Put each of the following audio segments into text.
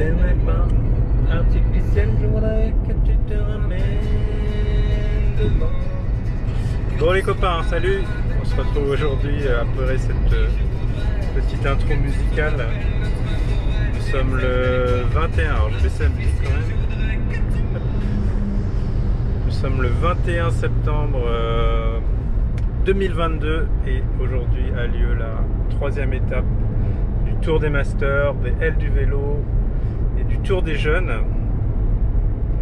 t'aimerais pas. Artificiel, je voudrais que tu te ramènes devant. Bon les copains, salut. On se retrouve aujourd'hui après cette petite intro musicale. Nous sommes le 21, alors je baisse la musique quand même. Nous sommes le 21 septembre 2022 et aujourd'hui a lieu la troisième étape du Tour des Masters, des L du vélo et du Tour des jeunes.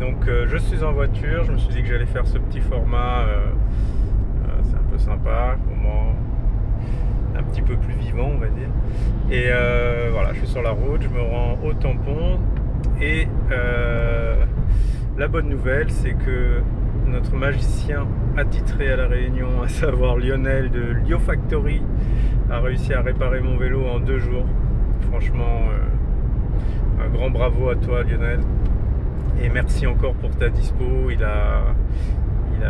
Donc je suis en voiture, je me suis dit que j'allais faire ce petit format, c'est un peu sympa, au moins un petit peu plus vivant on va dire. Et voilà, je suis sur la route, je me rends au tampon et la bonne nouvelle c'est que notre magicien attitré à la Réunion, à savoir Lionel de Lio Factory, a réussi à réparer mon vélo en 2 jours. Franchement, un grand bravo à toi Lionel. Et merci encore pour ta dispo. Il a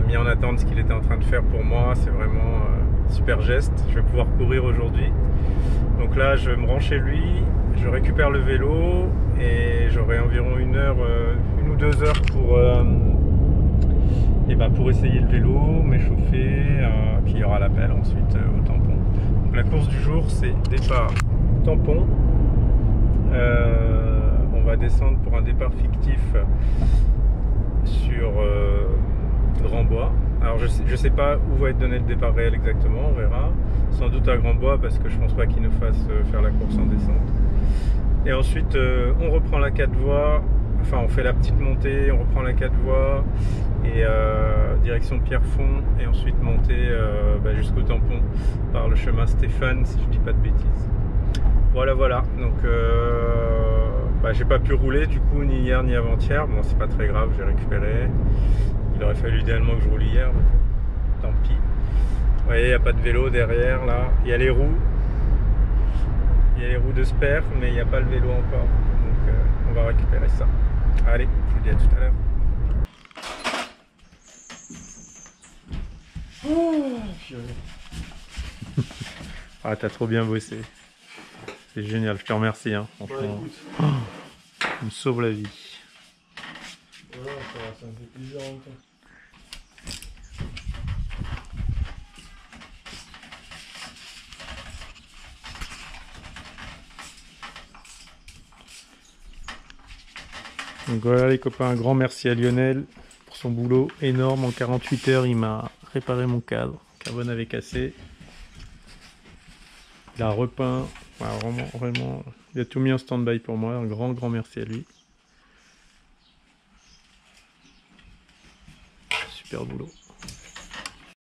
mis en attente ce qu'il était en train de faire pour moi. C'est vraiment un super geste. Je vais pouvoir courir aujourd'hui. Donc là, je me rends chez lui, je récupère le vélo et j'aurai environ 1 ou 2 heures pour essayer le vélo, m'échauffer, puis il y aura l'appel ensuite au tampon. Donc la course du jour, c'est départ tampon. On va descendre pour un départ fictif sur Grand-Bois. Alors je sais pas où va être donné le départ réel exactement, on verra. Sans doute à Grand-Bois parce que je pense pas qu'il nous fasse faire la course en descente. Et ensuite on reprend la 4 voies, enfin on fait la petite montée, on reprend la 4 voies et direction Pierrefonds et ensuite monter jusqu'au tampon par le chemin Stéphane si je dis pas de bêtises. Voilà, donc j'ai pas pu rouler du coup ni hier ni avant-hier. Bon, c'est pas très grave, j'ai récupéré. Il aurait fallu idéalement que je roule hier, donc tant pis. Vous voyez, il n'y a pas de vélo derrière là. Il y a les roues. Il y a les roues de Sper, mais il n'y a pas le vélo encore. Donc on va récupérer ça. Allez, je vous dis à tout à l'heure. Ah, t'as trop bien bossé. C'est génial, je te remercie, hein, franchement. Ouais, tu me sauves la vie. Voilà, ça me fait plaisir en même temps. Donc voilà les copains, un grand merci à Lionel pour son boulot énorme. En 48 heures, il m'a réparé mon cadre. Le carbone avait cassé. Il a repeint. Voilà, vraiment, il a tout mis en stand-by pour moi. Un grand merci à lui. Super boulot.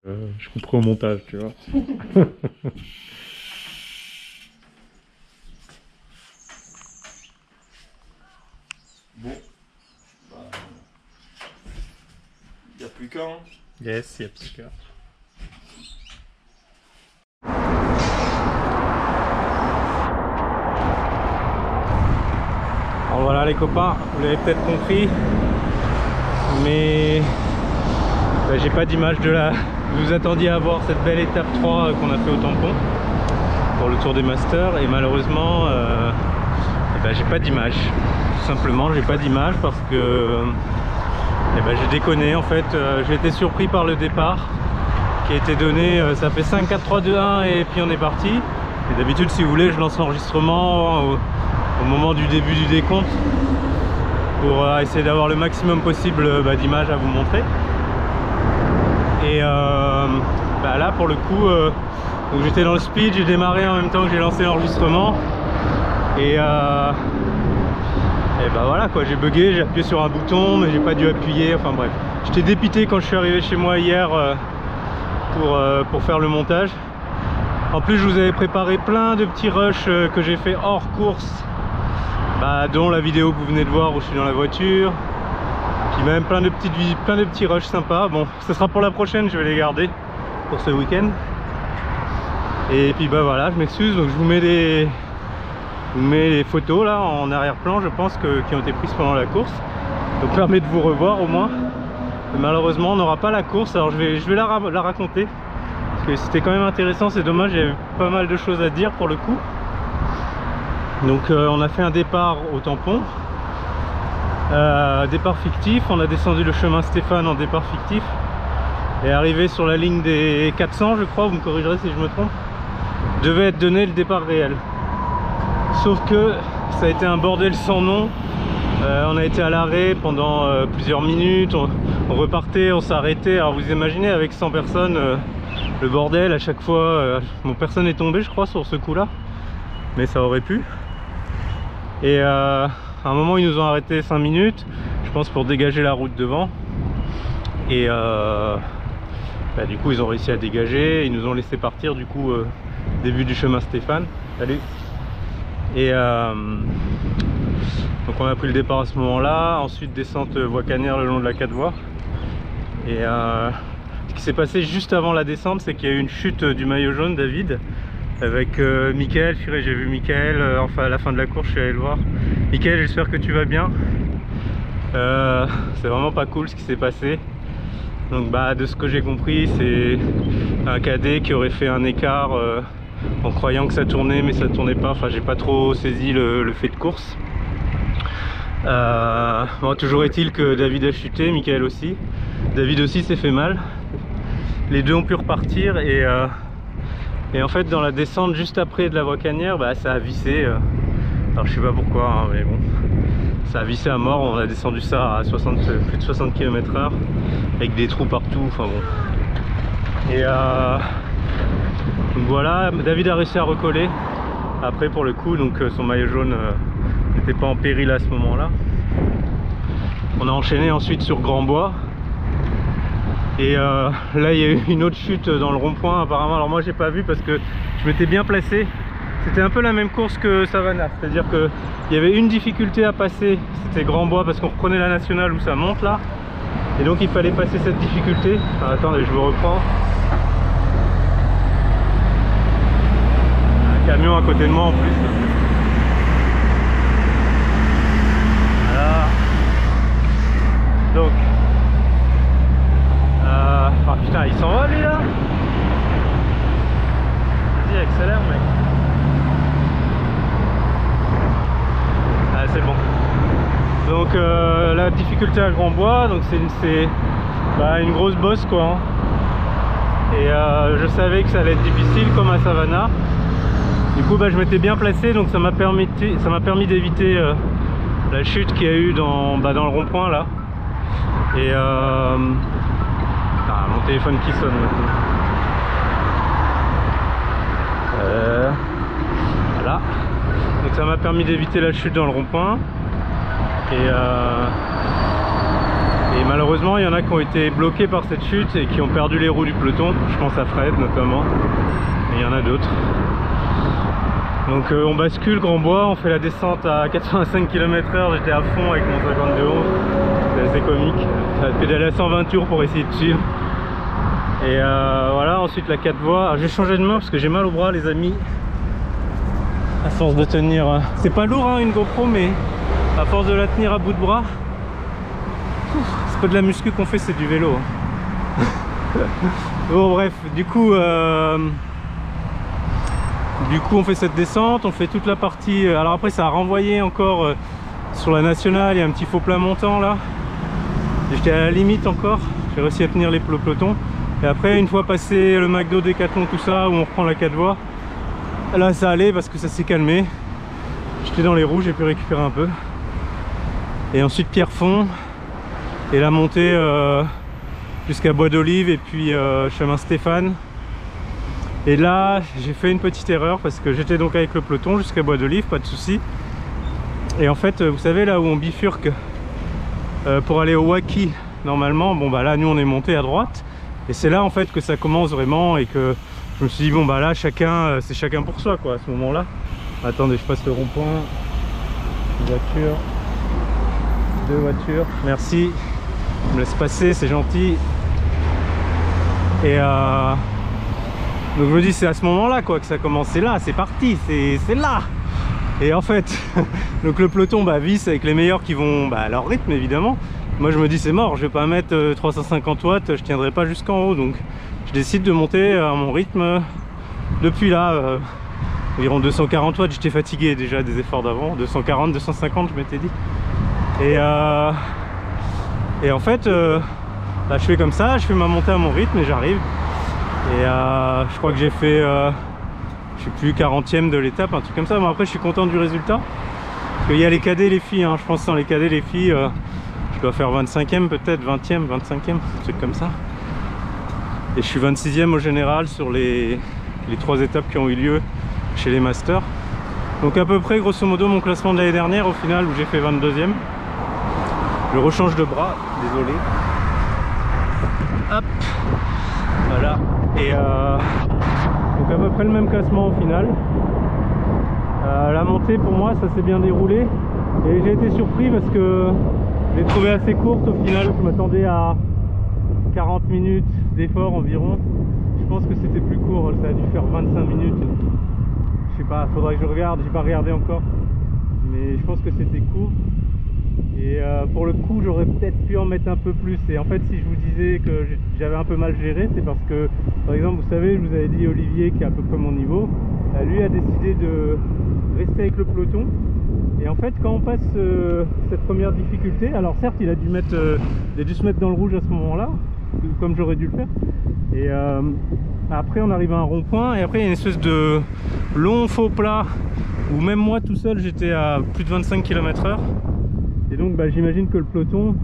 Je couperai au montage, tu vois. Bon. Il n'y a plus qu'un. Yes, il y a plus qu'à. Alors voilà les copains, vous l'avez peut-être compris, mais j'ai pas d'image de la... Vous attendiez à voir cette belle étape 3 qu'on a fait au tampon pour le Tour des Masters et malheureusement j'ai pas d'image. Tout simplement j'ai pas d'image parce que j'ai déconné en fait. J'ai été surpris par le départ qui a été donné, ça fait 5, 4, 3, 2, 1 et puis on est parti. Et d'habitude si vous voulez je lance l'enregistrement au moment du début du décompte pour essayer d'avoir le maximum possible d'images à vous montrer. Et là pour le coup j'étais dans le speed, j'ai démarré en même temps que j'ai lancé l'enregistrement et voilà quoi, j'ai bugué, j'ai appuyé sur un bouton mais j'ai pas dû appuyer, enfin bref. J'étais dépité quand je suis arrivé chez moi hier pour faire le montage. En plus je vous avais préparé plein de petits rushs que j'ai fait hors course, dont la vidéo que vous venez de voir où je suis dans la voiture, puis même plein de petits rushs sympas. Bon, ce sera pour la prochaine, je vais les garder pour ce week-end. Et puis voilà, je m'excuse, donc je vous mets les photos là en arrière-plan, je pense qui ont été prises pendant la course, donc permet de vous revoir au moins. Mais malheureusement on n'aura pas la course, alors je vais la raconter parce que c'était quand même intéressant. C'est dommage, il y avait pas mal de choses à dire pour le coup. Donc on a fait un départ au tampon, départ fictif, on a descendu le chemin Stéphane en départ fictif et arrivé sur la ligne des 400 je crois, vous me corrigerez si je me trompe, devait être donné le départ réel. Sauf que ça a été un bordel sans nom. On a été à l'arrêt pendant plusieurs minutes, on repartait, on s'arrêtait. Alors vous imaginez avec 100 personnes le bordel à chaque fois. Bon, personne n'est tombé je crois sur ce coup là, mais ça aurait pu. Et à un moment ils nous ont arrêté 5 minutes, je pense pour dégager la route devant. Et du coup ils ont réussi à dégager, ils nous ont laissé partir du coup début du chemin Stéphane. Salut. Et donc on a pris le départ à ce moment là, ensuite descente voie Canière le long de la 4 voies. Et ce qui s'est passé juste avant la descente, c'est qu'il y a eu une chute du maillot jaune David avec Mickaël. J'ai vu Mickaël, enfin à la fin de la course je suis allé le voir. Mickaël, j'espère que tu vas bien. C'est vraiment pas cool ce qui s'est passé. Donc de ce que j'ai compris, c'est un cadet qui aurait fait un écart en croyant que ça tournait mais ça tournait pas. Enfin j'ai pas trop saisi le fait de course. Bon, toujours est-il que David a chuté, Mickaël aussi. David aussi s'est fait mal. Les deux ont pu repartir et en fait dans la descente juste après de la voie Canière, ça a vissé. Alors je sais pas pourquoi hein, mais bon, ça a vissé à mort. On a descendu ça à plus de 60 km/h avec des trous partout, enfin bon. Et donc voilà, David a réussi à recoller après pour le coup, donc son maillot jaune n'était pas en péril à ce moment là. On a enchaîné ensuite sur Grand-Bois et là il y a eu une autre chute dans le rond-point apparemment. Alors moi j'ai pas vu parce que je m'étais bien placé. C'était un peu la même course que Savannah, c'est à dire que il y avait une difficulté à passer, c'était Grand-Bois parce qu'on reprenait la nationale où ça monte là, et donc il fallait passer cette difficulté. Ah, attendez, je vous reprends. Un camion à côté de moi en plus. Donc ah putain, il s'en va lui là. Vas-y, accélère mec. Ah c'est bon. Donc la difficulté à Grand-Bois, donc c'est une grosse bosse quoi hein. Et je savais que ça allait être difficile comme à Savannah. Du coup je m'étais bien placé, donc ça m'a permis d'éviter la chute qu'il y a eu dans le rond-point là. Et mon téléphone qui sonne maintenant. Voilà. Donc ça m'a permis d'éviter la chute dans le rond-point. Et malheureusement il y en a qui ont été bloqués par cette chute et qui ont perdu les roues du peloton. Je pense à Fred notamment. Et il y en a d'autres. Donc on bascule Grand-Bois, on fait la descente à 85 km/h, j'étais à fond avec mon 5211, c'est assez comique. J'ai pédalé à 120 tours pour essayer de suivre. Et voilà, ensuite la 4 voies. J'ai changé de main parce que j'ai mal au bras les amis. À force de tenir, c'est pas lourd hein, une GoPro, mais à force de la tenir à bout de bras, c'est pas de la muscu qu'on fait, c'est du vélo. Bon bref, du coup on fait cette descente, on fait toute la partie. Alors après ça a renvoyé encore sur la nationale, il y a un petit faux plat montant là. J'étais à la limite encore, j'ai réussi à tenir le peloton. Et après une fois passé le McDo, Décathlon, tout ça, où on reprend la 4 voies, là ça allait parce que ça s'est calmé. J'étais dans les roues, j'ai pu récupérer un peu. Et ensuite Pierrefonds et la montée jusqu'à Bois d'Olive et puis chemin Stéphane. Et là j'ai fait une petite erreur parce que j'étais donc avec le peloton jusqu'à Bois d'Olive, pas de souci. Et en fait vous savez là où on bifurque pour aller au Wacky normalement, bon là nous on est monté à droite et c'est là en fait que ça commence vraiment, et que je me suis dit bon là chacun c'est chacun pour soi quoi à ce moment là. Attendez, je passe le rond-point. Une voiture, deux voitures, merci, je me laisse passer, c'est gentil. Et donc je me dis c'est à ce moment là quoi que ça commence, c'est là, c'est parti, c'est là. Et en fait donc le peloton visse avec les meilleurs qui vont à leur rythme évidemment. Moi je me dis c'est mort, je vais pas mettre 350 watts, je tiendrai pas jusqu'en haut, donc je décide de monter à mon rythme depuis là. environ 240 watts. J'étais fatigué déjà des efforts d'avant, 240, 250 je m'étais dit. Et en fait, là, je fais comme ça, je fais ma montée à mon rythme et j'arrive. Et je crois que j'ai fait, je sais plus, 40e de l'étape, un truc comme ça. Mais après, je suis content du résultat. Parce qu'il y a les cadets et les filles, hein. Je pense que sans les cadets et les filles, je dois faire 25e peut-être, 20e, 25e, un truc comme ça. Et je suis 26e au général sur les 3 étapes qui ont eu lieu chez les Masters. Donc à peu près, grosso modo, mon classement de l'année dernière au final, où j'ai fait 22e. Je rechange de bras, désolé. Hop, voilà. Et donc à peu près le même classement au final. La montée pour moi, ça s'est bien déroulé. Et j'ai été surpris parce que je l'ai trouvé assez courte au final. Je m'attendais à 40 minutes d'effort environ. Je pense que c'était plus court, ça a dû faire 25 minutes. Je sais pas, faudrait que je regarde, j'ai pas regardé encore. Mais je pense que c'était court. Et pour le coup, j'aurais peut-être pu en mettre un peu plus. Et en fait, si je vous disais que j'avais un peu mal géré, c'est parce que, par exemple, vous savez, je vous avais dit Olivier, qui est à peu près mon niveau, lui a décidé de rester avec le peloton. Et en fait, quand on passe cette première difficulté, alors certes, il a dû se mettre dans le rouge à ce moment-là, comme j'aurais dû le faire. Et après, on arrive à un rond-point, et après, il y a une espèce de long faux plat, où même moi, tout seul, j'étais à plus de 25 km/h. Et donc, j'imagine que le peloton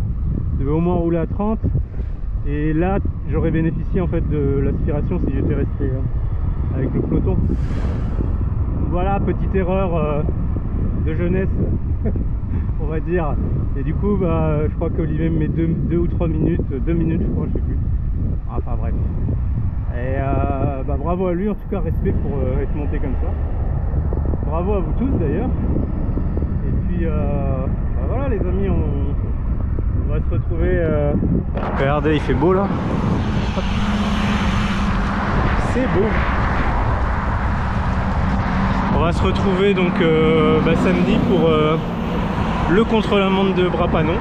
devait au moins rouler à 30. Et là, j'aurais bénéficié en fait de l'aspiration si j'étais resté avec le peloton. Voilà, petite erreur de jeunesse, on va dire. Et du coup, je crois qu'Olivier me met 2 ou 3 minutes, 2 minutes je crois, je sais plus. Enfin bref. Et bravo à lui, en tout cas respect pour être monté comme ça. Bravo à vous tous d'ailleurs. Et puis voilà les amis, on va se retrouver. Regardez, il fait beau là. C'est beau. On va se retrouver donc samedi pour le contre-la-montre de Bras-Panon.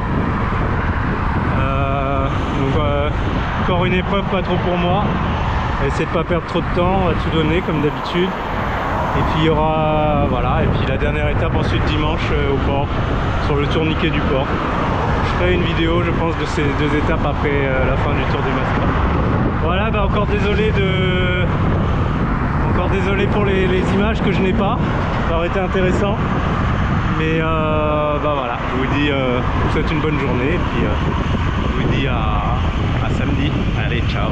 Encore une épreuve pas trop pour moi. On va essayer de pas perdre trop de temps, on va tout donner comme d'habitude. Et puis il y aura, voilà, et puis la dernière étape ensuite dimanche au port, sur le tourniquet du port. Je ferai une vidéo je pense de ces 2 étapes après la fin du Tour des Masters. Voilà, encore désolé pour les images que je n'ai pas, ça aurait été intéressant. Mais voilà, je vous souhaite une bonne journée et puis je vous dis à samedi. Allez, ciao.